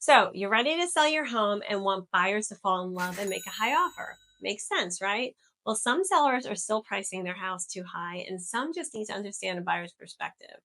So you're ready to sell your home and want buyers to fall in love and make a high offer. Makes sense, right? Well, some sellers are still pricing their house too high, and some just need to understand a buyer's perspective.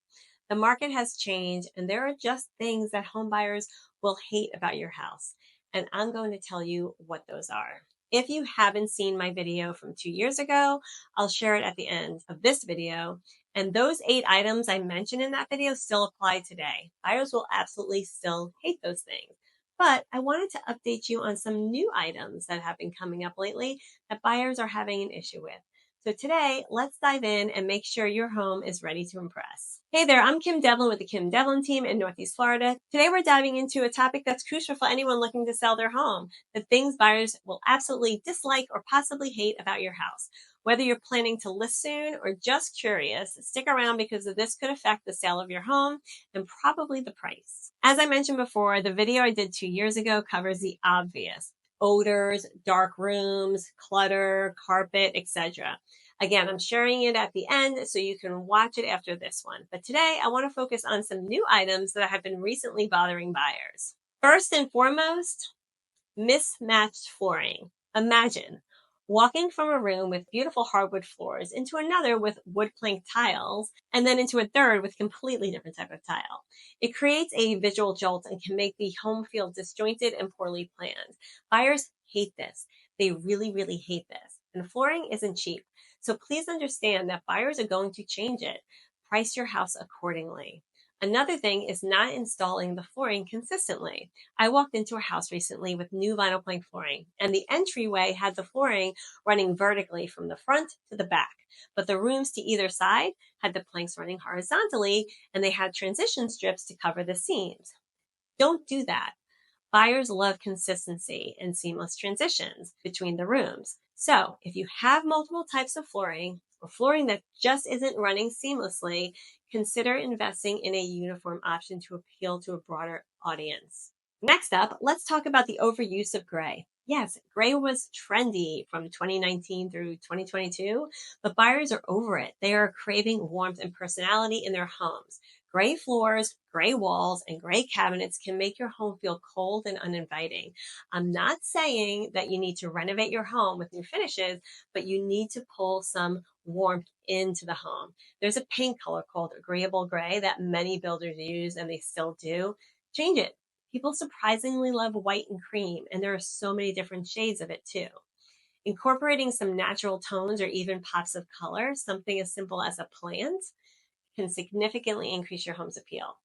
The market has changed, and there are just things that home buyers will hate about your house. And I'm going to tell you what those are. If you haven't seen my video from 2 years ago, I'll share it at the end of this video. And those 8 items I mentioned in that video still apply today. Buyers will absolutely still hate those things. But I wanted to update you on some new items that have been coming up lately that buyers are having an issue with. So today, let's dive in and make sure your home is ready to impress. Hey there, I'm Kim Devlin with the Kim Devlin team in Northeast Florida. Today we're diving into a topic that's crucial for anyone looking to sell their home, the things buyers will absolutely dislike or possibly hate about your house. Whether you're planning to list soon or just curious, stick around because this could affect the sale of your home and probably the price. As I mentioned before, the video I did 2 years ago covers the obvious: odors, dark rooms, clutter, carpet, etc. Again, I'm sharing it at the end so you can watch it after this one. But today I want to focus on some new items that have been recently bothering buyers. First and foremost, mismatched flooring. Imagine walking from a room with beautiful hardwood floors into another with wood plank tiles, and then into a third with completely different type of tile. It creates a visual jolt and can make the home feel disjointed and poorly planned. Buyers hate this. They really, really hate this. And flooring isn't cheap. So please understand that buyers are going to change it. Price your house accordingly. Another thing is not installing the flooring consistently. I walked into a house recently with new vinyl plank flooring, and the entryway had the flooring running vertically from the front to the back. But the rooms to either side had the planks running horizontally, and they had transition strips to cover the seams. Don't do that. Buyers love consistency and seamless transitions between the rooms. So if you have multiple types of flooring or flooring that just isn't running seamlessly, consider investing in a uniform option to appeal to a broader audience. Next up, let's talk about the overuse of gray. Yes, gray was trendy from 2019 through 2022, but buyers are over it. They are craving warmth and personality in their homes. Gray floors, gray walls, and gray cabinets can make your home feel cold and uninviting. I'm not saying that you need to renovate your home with new finishes, but you need to pull some warmth into the home. There's a paint color called agreeable gray that many builders use, and they still do. Change it. People surprisingly love white and cream, and there are so many different shades of it too. Incorporating some natural tones or even pops of color, something as simple as a plant, can significantly increase your home's appeal.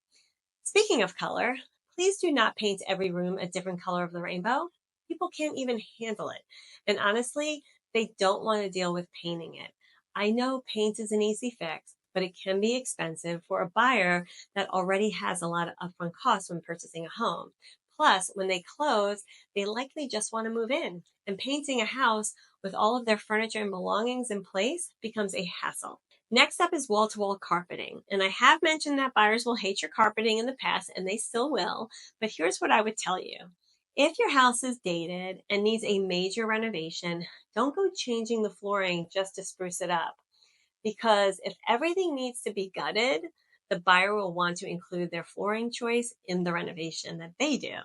Speaking of color, please do not paint every room a different color of the rainbow. People can't even handle it. And honestly, they don't want to deal with painting it. I know paint is an easy fix, but it can be expensive for a buyer that already has a lot of upfront costs when purchasing a home. Plus, when they close, they likely just want to move in, and painting a house with all of their furniture and belongings in place becomes a hassle. Next up is wall-to-wall carpeting. And I have mentioned that buyers will hate your carpeting in the past, and they still will. But here's what I would tell you. If your house is dated and needs a major renovation, don't go changing the flooring just to spruce it up. Because if everything needs to be gutted, the buyer will want to include their flooring choice in the renovation that they do.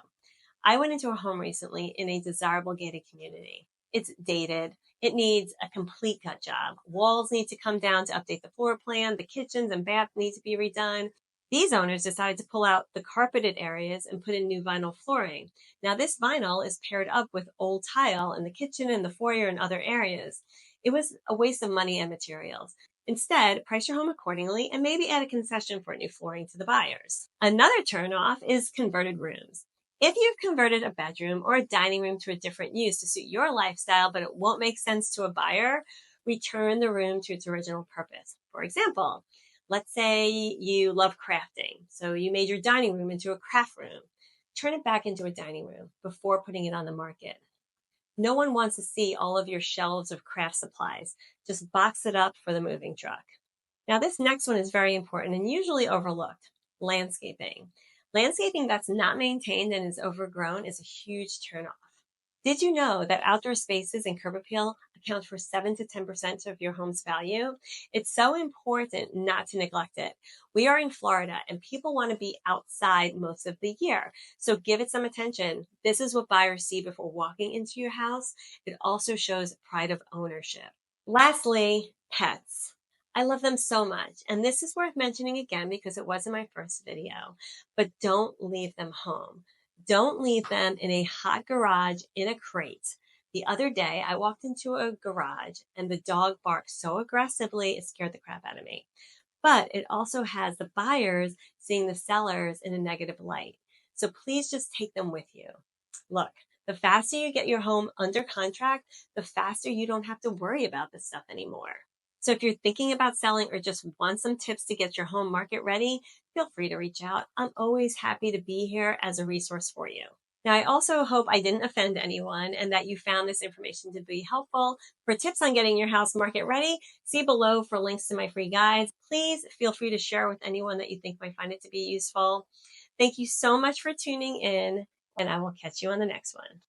I went into a home recently in a desirable gated community. It's dated. It needs a complete gut job. Walls need to come down to update the floor plan. The kitchens and baths need to be redone. These owners decided to pull out the carpeted areas and put in new vinyl flooring. Now, this vinyl is paired up with old tile in the kitchen and the foyer and other areas. It was a waste of money and materials. Instead, price your home accordingly and maybe add a concession for new flooring to the buyers. Another turnoff is converted rooms. If you've converted a bedroom or a dining room to a different use to suit your lifestyle, but it won't make sense to a buyer, return the room to its original purpose. For example, let's say you love crafting, so you made your dining room into a craft room. Turn it back into a dining room before putting it on the market. No one wants to see all of your shelves of craft supplies. Just box it up for the moving truck. Now, this next one is very important and usually overlooked: landscaping. Landscaping that's not maintained and is overgrown is a huge turnoff. Did you know that outdoor spaces and curb appeal account for 7 to 10% of your home's value? It's so important not to neglect it. We are in Florida and people want to be outside most of the year. So give it some attention. This is what buyers see before walking into your house. It also shows pride of ownership. Lastly, pets. I love them so much. And this is worth mentioning again because it was in my first video, but don't leave them home. Don't leave them in a hot garage in a crate. The other day, I walked into a garage and the dog barked so aggressively, it scared the crap out of me. But it also has the buyers seeing the sellers in a negative light. So please just take them with you. Look, the faster you get your home under contract, the faster you don't have to worry about this stuff anymore. So if you're thinking about selling or just want some tips to get your home market ready, feel free to reach out. I'm always happy to be here as a resource for you. Now, I also hope I didn't offend anyone and that you found this information to be helpful. For tips on getting your house market ready, see below for links to my free guides. Please feel free to share with anyone that you think might find it to be useful. Thank you so much for tuning in, and I will catch you on the next one.